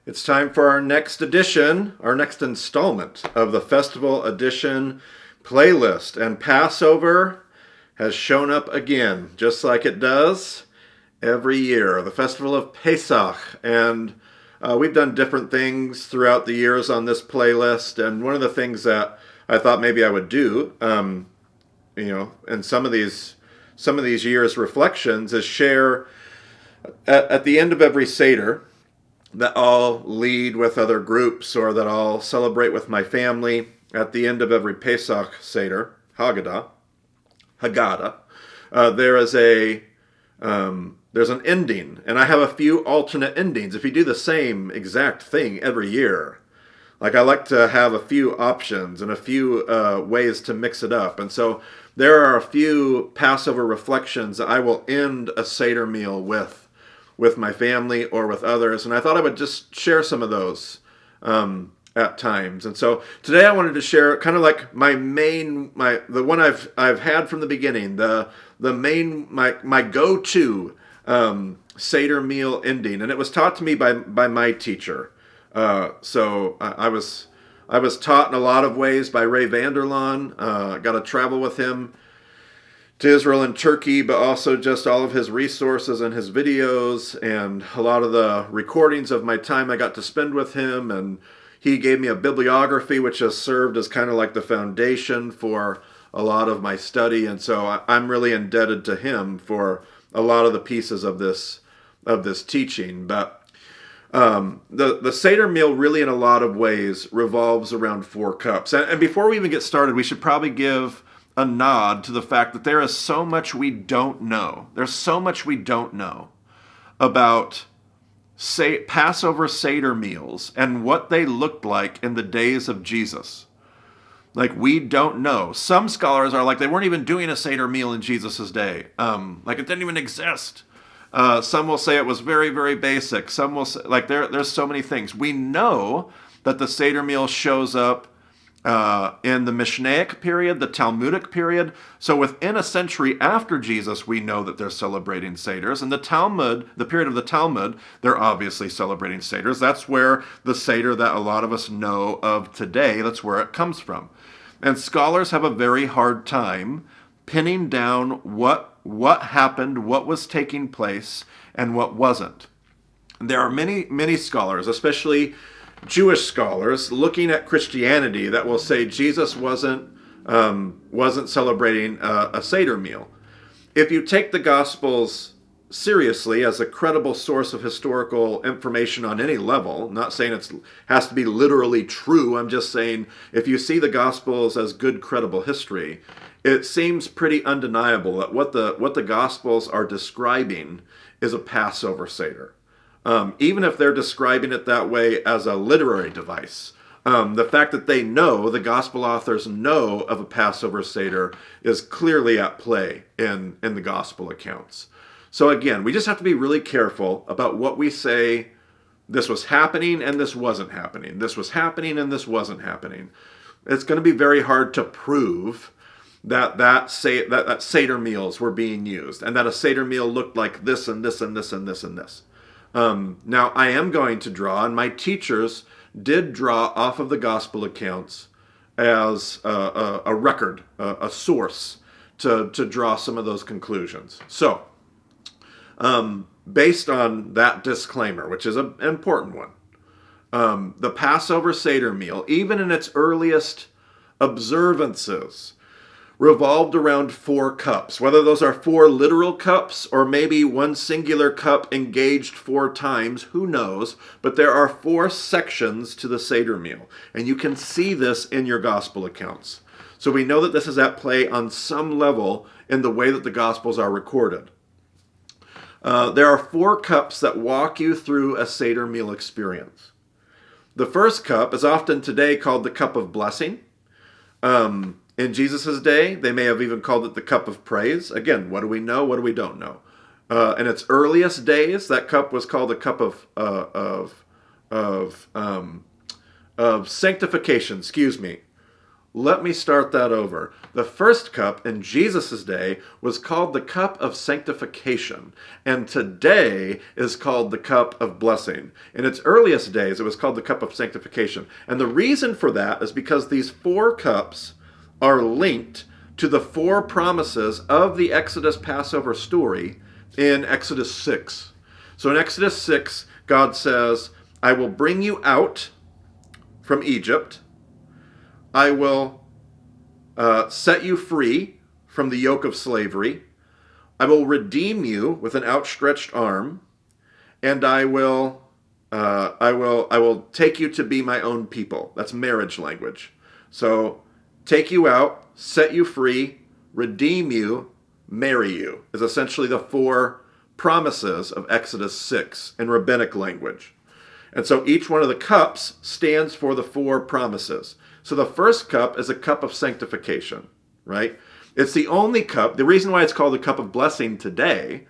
It's time for our next edition, our next installment of the Festival Edition playlist. And Passover has shown up again, just like it does every year. The Festival of Pesach. And we've done different things throughout the years on this playlist. And one of the things that I thought maybe I would do, in some of these years' reflections, is share at the end of every Seder that I'll lead with other groups or that I'll celebrate with my family. At the end of every Pesach Seder, Haggadah, there's an ending, and I have a few alternate endings. If you do the same exact thing every year, like I like to have a few options and a few ways to mix it up. And so there are a few Passover reflections that I will end a Seder meal with my family or with others. And I thought I would just share some of those at times. And so today I wanted to share kind of like the one I've had from the beginning, my go-to Seder meal ending. And it was taught to me by my teacher. So I was taught in a lot of ways by Ray Vanderlaan. Got to travel with him to Israel and Turkey, but also just all of his resources and his videos and a lot of the recordings of my time I got to spend with him. And he gave me a bibliography, which has served as kind of like the foundation for a lot of my study. And so I'm really indebted to him for a lot of the pieces of this teaching. But the Seder meal really in a lot of ways revolves around 4 cups. And before we even get started, we should probably give a nod to the fact that there is so much we don't know. There's so much we don't know about Passover Seder meals and what they looked like in the days of Jesus. Like, we don't know. Some scholars are like, they weren't even doing a Seder meal in Jesus' day. Like, it didn't even exist. Some will say it was very, very basic. Some will say, like, there's so many things. We know that the Seder meal shows up in the Mishnaic period, the Talmudic period. So within a century after Jesus, we know that they're celebrating Seders. And the period of the Talmud, they're obviously celebrating Seders. That's where the Seder that a lot of us know of today, that's where it comes from. And scholars have a very hard time pinning down what happened, what was taking place, and what wasn't. There are many, many scholars, especially Jewish scholars, looking at Christianity that will say Jesus wasn't celebrating a Seder meal. If you take the Gospels seriously as a credible source of historical information on any level, not saying it has to be literally true, I'm just saying if you see the Gospels as good credible history, it seems pretty undeniable that what the Gospels are describing is a Passover Seder. Even if they're describing it that way as a literary device. The fact that the gospel authors know of a Passover Seder is clearly at play in the gospel accounts. So again, we just have to be really careful about what we say. This was happening and this wasn't happening. This was happening and this wasn't happening. It's going to be very hard to prove that Seder meals were being used and that a Seder meal looked like this and this and this and this and this. Now, I am going to draw, and my teachers did draw off of the gospel accounts as a record, a source to draw some of those conclusions. So, based on that disclaimer, which is an important one, the Passover Seder meal, even in its earliest observances, revolved around 4 cups, whether those are 4 literal cups or maybe one singular cup engaged 4 times, who knows, but there are 4 sections to the Seder meal, and you can see this in your gospel accounts. So we know that this is at play on some level in the way that the gospels are recorded. There are 4 cups that walk you through a Seder meal experience. The first cup is often today called the cup of blessing. In Jesus' day, they may have even called it the cup of praise. Again, what do we know? What do we don't know? In its earliest days, that cup was called a cup of sanctification. Let me start that over. The first cup in Jesus' day was called the cup of sanctification, and today is called the cup of blessing. In its earliest days, it was called the cup of sanctification. And the reason for that is because these 4 cups are linked to the 4 promises of the Exodus Passover story in Exodus 6. So in Exodus 6, God says, I will bring you out from Egypt. I will set you free from the yoke of slavery. I will redeem you with an outstretched arm, and I will take you to be my own people. That's marriage language. So take you out, set you free, redeem you, marry you is essentially the 4 promises of Exodus 6 in rabbinic language. And so each one of the cups stands for the 4 promises. So the first cup is a cup of sanctification, right? It's the only cup. The reason why it's called the cup of blessing today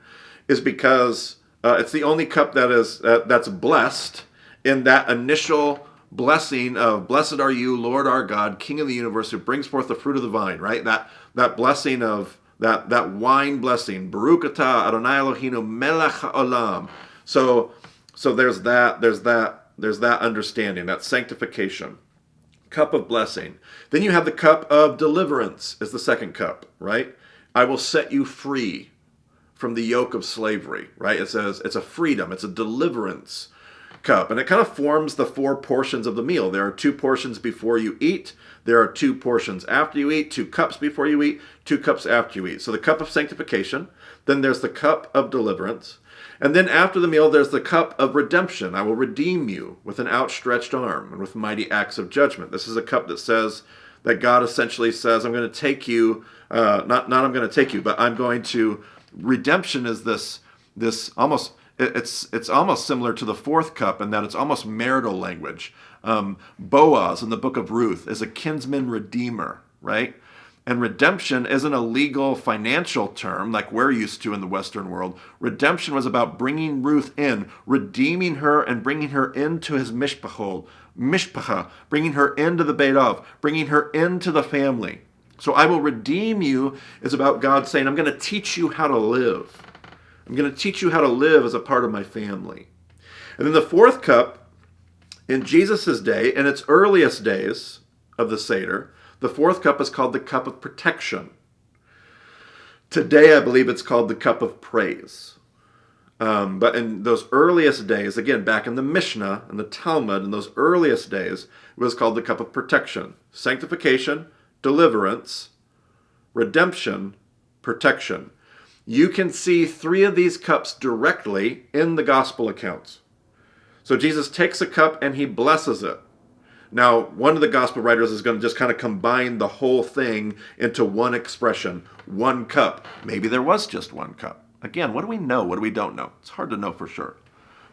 is because it's the only cup that is that's blessed in that initial blessing of blessed are you, Lord our God, King of the universe, who brings forth the fruit of the vine, right? That blessing of that wine blessing, Baruch atah Adonai Eloheinu melech haolam. So there's that understanding, that sanctification. Cup of blessing. Then you have the cup of deliverance is the second cup, right? I will set you free from the yoke of slavery, right? It says it's a freedom, it's a deliverance cup. And it kind of forms the 4 portions of the meal. There are 2 portions before you eat. There are 2 portions after you eat, 2 cups before you eat, 2 cups after you eat. So the cup of sanctification, then there's the cup of deliverance. And then after the meal, there's the cup of redemption. I will redeem you with an outstretched arm and with mighty acts of judgment. This is a cup that says that God essentially says, I'm going to take you, not I'm going to take you, but I'm going to, redemption is this almost, it's almost similar to the 4th cup in that it's almost marital language. Boaz in the book of Ruth is a kinsman redeemer, right? And redemption isn't a legal financial term like we're used to in the Western world. Redemption was about bringing Ruth in, redeeming her and bringing her into his mishpacha, bringing her into the Beit Av, bringing her into the family. So I will redeem you is about God saying, I'm going to teach you how to live. I'm going to teach you how to live as a part of my family. And then the 4th cup in Jesus' day, in its earliest days of the Seder, the 4th cup is called the cup of protection. Today, I believe it's called the cup of praise. But in those earliest days, again, back in the Mishnah and the Talmud, in those earliest days, it was called the cup of protection. Sanctification, deliverance, redemption, protection. You can see 3 of these cups directly in the gospel accounts. So Jesus takes a cup and he blesses it. Now, one of the gospel writers is going to just kind of combine the whole thing into one expression, one cup. Maybe there was just one cup. Again, what do we know? What do we don't know? It's hard to know for sure.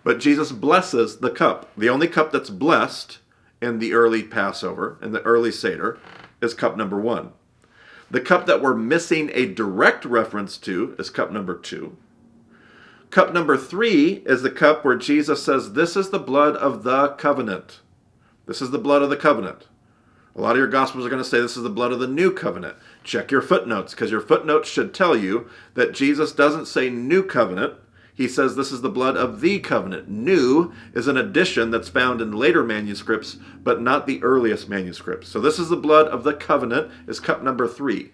But Jesus blesses the cup. The only cup that's blessed in the early Passover, in the early Seder, is cup number 1. The cup that we're missing a direct reference to is cup number 2. Cup number 3 is the cup where Jesus says, this is the blood of the covenant. This is the blood of the covenant. A lot of your Gospels are going to say this is the blood of the new covenant. Check your footnotes, because your footnotes should tell you that Jesus doesn't say new covenant. He says this is the blood of the covenant. New is an addition that's found in later manuscripts, but not the earliest manuscripts. So this is the blood of the covenant, is cup number 3.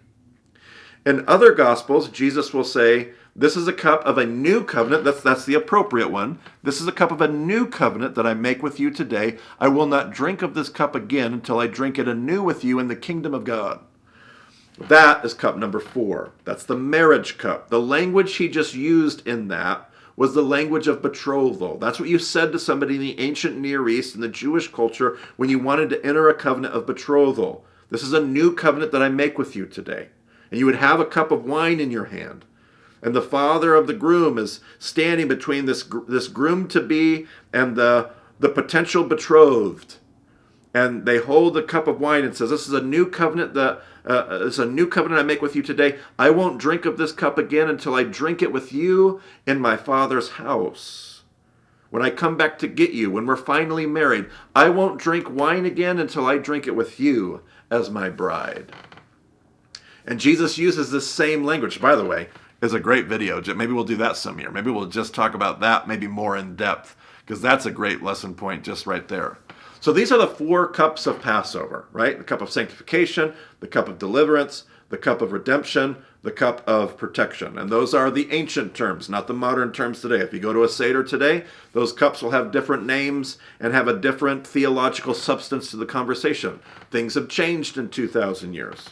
In other Gospels, Jesus will say, this is a cup of a new covenant. That's the appropriate one. This is a cup of a new covenant that I make with you today. I will not drink of this cup again until I drink it anew with you in the kingdom of God. That is cup number 4. That's the marriage cup. The language he just used in that was the language of betrothal. That's what you said to somebody in the ancient Near East, in the Jewish culture, when you wanted to enter a covenant of betrothal. This is a new covenant that I make with you today. And you would have a cup of wine in your hand. And the father of the groom is standing between this groom-to-be and the potential betrothed. And they hold the cup of wine and says, this is a new covenant I make with you today. I won't drink of this cup again until I drink it with you in my Father's house. when I come back to get you, when we're finally married, I won't drink wine again until I drink it with you as my bride. And Jesus uses this same language. By the way, is a great video. Maybe we'll do that some year. Maybe we'll just talk about that maybe more in depth, because that's a great lesson point just right there. So these are the 4 cups of Passover, right? The cup of sanctification, the cup of deliverance, the cup of redemption, the cup of protection. And those are the ancient terms, not the modern terms today. If you go to a Seder today, those cups will have different names and have a different theological substance to the conversation. Things have changed in 2,000 years.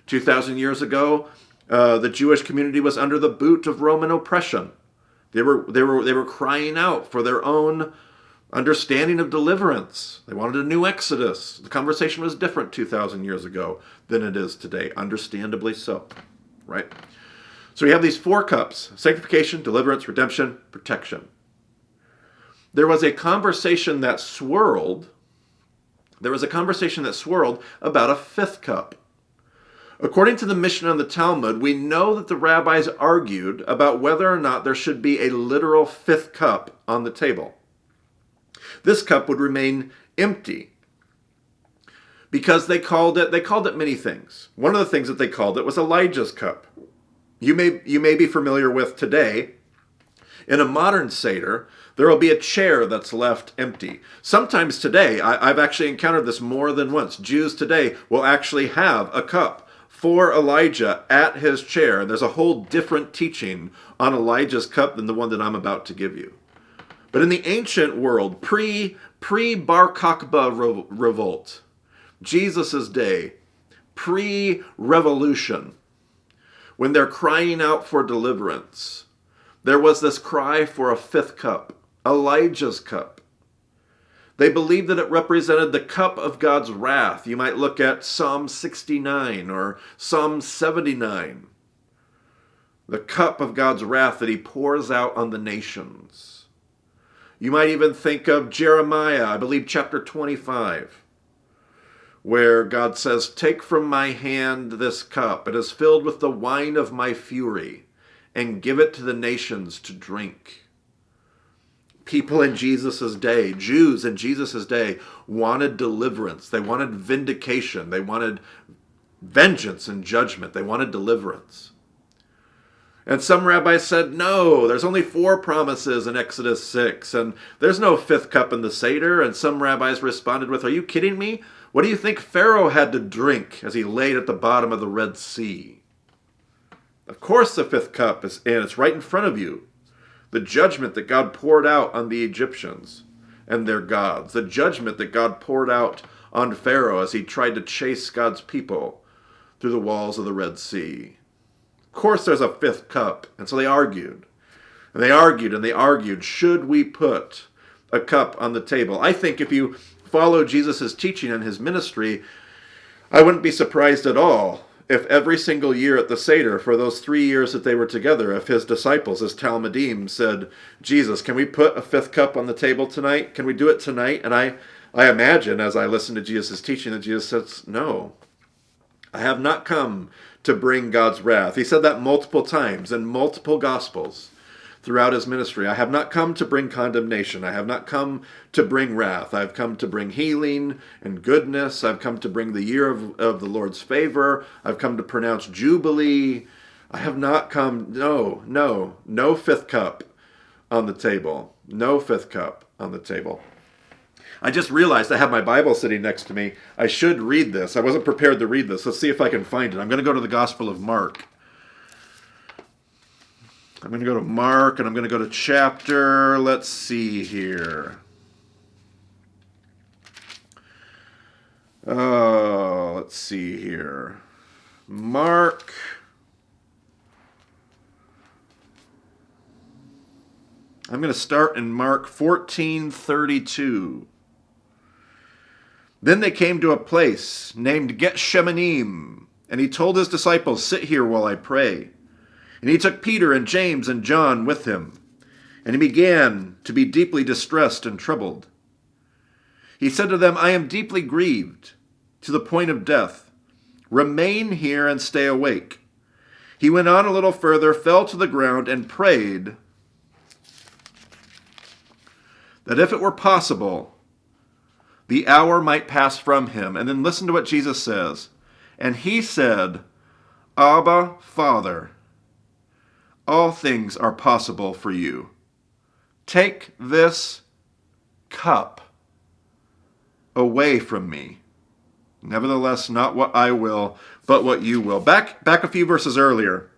2,000 years ago, the Jewish community was under the boot of Roman oppression. They were crying out for their own understanding of deliverance. They wanted a new Exodus. The conversation was different 2,000 years ago than it is today, understandably so, right? So we have these 4 cups: sanctification, deliverance, redemption, protection. There was a conversation that swirled about a 5th cup. According to the Mishnah and the Talmud, we know that the rabbis argued about whether or not there should be a literal 5th cup on the table. This cup would remain empty because they called it many things. One of the things that they called it was Elijah's cup. You may be familiar with today, in a modern Seder, there will be a chair that's left empty. Sometimes today, I've actually encountered this more than once. Jews today will actually have a cup for Elijah at his chair. There's a whole different teaching on Elijah's cup than the one that I'm about to give you. But in the ancient world, pre-Bar Kokhba revolt, Jesus' day, pre-revolution, when they're crying out for deliverance, there was this cry for a 5th cup, Elijah's cup. They believed that it represented the cup of God's wrath. You might look at Psalm 69 or Psalm 79. The cup of God's wrath that he pours out on the nations. You might even think of Jeremiah, I believe chapter 25, where God says, "Take from my hand this cup. It is filled with the wine of my fury, and give it to the nations to drink." People in Jesus' day, Jews in Jesus' day, wanted deliverance. They wanted vindication. They wanted vengeance and judgment. They wanted deliverance. And some rabbis said, no, there's only 4 promises in Exodus 6, and there's no 5th cup in the Seder. And some rabbis responded with, are you kidding me? What do you think Pharaoh had to drink as he laid at the bottom of the Red Sea? Of course the 5th cup is in. It's right in front of you. The judgment that God poured out on the Egyptians and their gods. The judgment that God poured out on Pharaoh as he tried to chase God's people through the walls of the Red Sea. Of course there's a 5th cup. And so they argued. And they argued and they argued, should we put a cup on the table? I think if you follow Jesus' teaching and his ministry, I wouldn't be surprised at all if every single year at the Seder, for those 3 years that they were together, if his disciples, his Talmudim, said, Jesus, can we put a 5th cup on the table tonight? Can we do it tonight? And I imagine, as I listen to Jesus' teaching, that Jesus says, no, I have not come to bring God's wrath. He said that multiple times in multiple Gospels throughout his ministry. I have not come to bring condemnation. I have not come to bring wrath. I've come to bring healing and goodness. I've come to bring the year of the Lord's favor. I've come to pronounce Jubilee. I have not come, no 5th cup on the table. No 5th cup on the table. I just realized I have my Bible sitting next to me. I should read this. I wasn't prepared to read this. Let's see if I can find it. I'm going to go to the Gospel of Mark. I'm going to go to Mark, and I'm going to go to chapter, let's see here. Let's see here. Mark. I'm going to start in Mark 14:32. Then they came to a place named Gethsemanim, and he told his disciples, sit here while I pray. And he took Peter and James and John with him, and he began to be deeply distressed and troubled. He said to them, I am deeply grieved to the point of death. Remain here and stay awake. He went on a little further, fell to the ground, and prayed that if it were possible, the hour might pass from him. And then listen to what Jesus says. And he said, Abba, Father, all things are possible for you. Take this cup away from me. Nevertheless, not what I will, but what you will. Back a few verses earlier.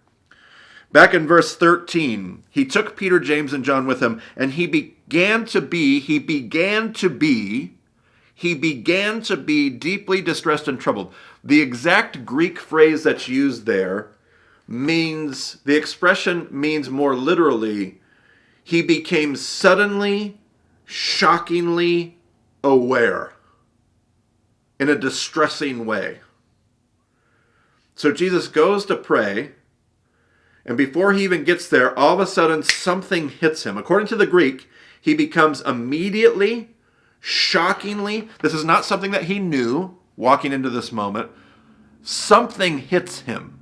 Back in verse 13, he took Peter, James, and John with him, and he began to be deeply distressed and troubled. The exact Greek phrase that's used there the expression means more literally, he became suddenly, shockingly aware in a distressing way. So Jesus goes to pray, and before he even gets there, all of a sudden something hits him. According to the Greek, he becomes immediately, shockingly, this is not something that he knew walking into this moment, something hits him.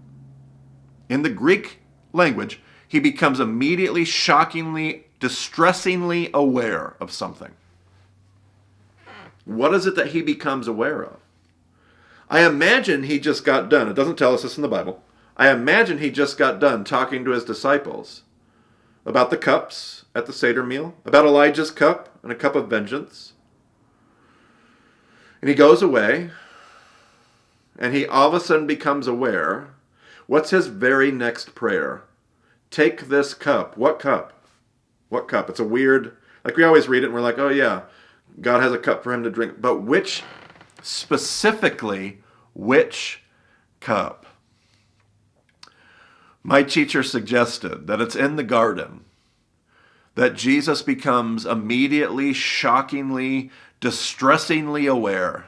In the Greek language, he becomes immediately, shockingly, distressingly aware of something. What is it that he becomes aware of? I imagine he just got done. It doesn't tell us this in the Bible. I imagine he just got done talking to his disciples about the cups at the Seder meal, about Elijah's cup and a cup of vengeance. And he goes away, and he all of a sudden becomes aware. What's his very next prayer? Take this cup. What cup? What cup? It's a weird, like we always read it and we're like, oh yeah, God has a cup for him to drink. But specifically, which cup? My teacher suggested that it's in the garden that Jesus becomes immediately, shockingly, distressingly aware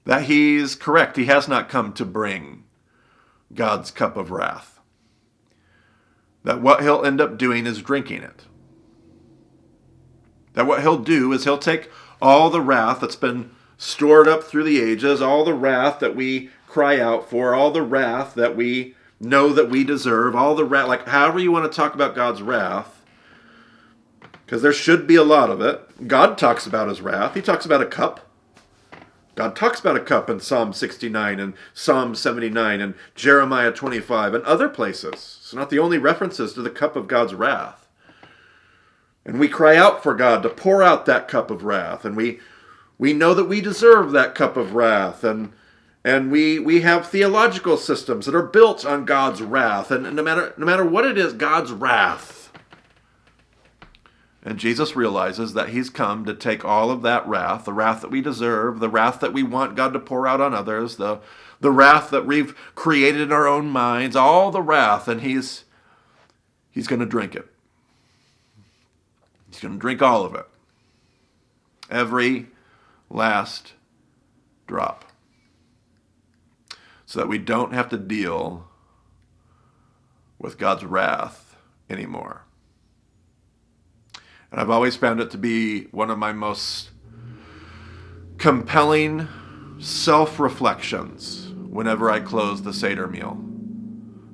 that he's correct. He has not come to bring God's cup of wrath. That what he'll end up doing is drinking it. That what he'll do is he'll take all the wrath that's been stored up through the ages, all the wrath that we cry out for, all the wrath that we know that we deserve, all the wrath, like however you want to talk about God's wrath, because there should be a lot of it. God talks about his wrath. He talks about a cup. God talks about a cup in Psalm 69 and Psalm 79 and Jeremiah 25 and other places. It's not the only references to the cup of God's wrath. And we cry out for God to pour out that cup of wrath. And we know that we deserve that cup of wrath. And we have theological systems that are built on God's wrath. And no matter what it is, God's wrath. And Jesus realizes that he's come to take all of that wrath, the wrath that we deserve, the wrath that we want God to pour out on others, the wrath that we've created in our own minds, all the wrath, and he's going to drink it. He's going to drink all of it. Every last drop. So that we don't have to deal with God's wrath anymore. And I've always found it to be one of my most compelling self-reflections whenever I close the Seder meal.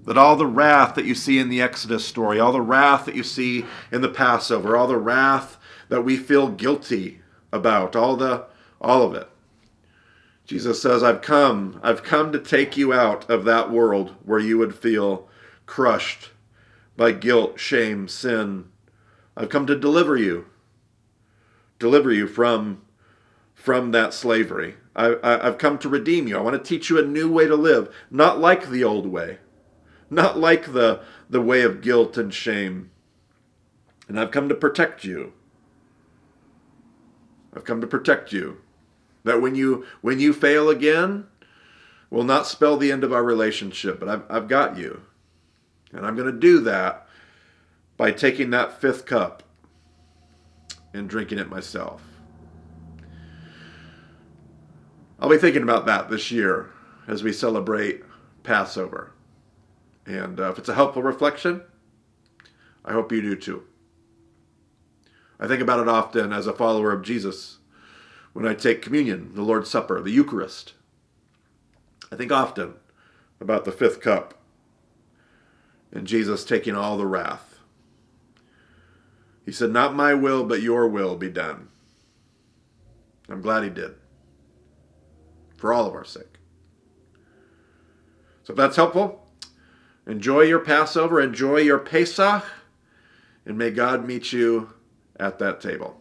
That all the wrath that you see in the Exodus story, all the wrath that you see in the Passover, all the wrath that we feel guilty about, all of it. Jesus says, I've come to take you out of that world where you would feel crushed by guilt, shame, sin. I've come to deliver you from that slavery. I've come to redeem you. I want to teach you a new way to live, not like the old way, not like the way of guilt and shame. And I've come to protect you. I've come to protect you. That when you fail again, will not spell the end of our relationship, but I've got you. And I'm going to do that by taking that fifth cup and drinking it myself. I'll be thinking about that this year as we celebrate Passover. And if it's a helpful reflection, I hope you do too. I think about it often as a follower of Jesus when I take communion, the Lord's Supper, the Eucharist. I think often about the fifth cup and Jesus taking all the wrath. He said, not my will, but your will be done. I'm glad he did. For all of our sake. So if that's helpful, enjoy your Passover, enjoy your Pesach, and may God meet you at that table.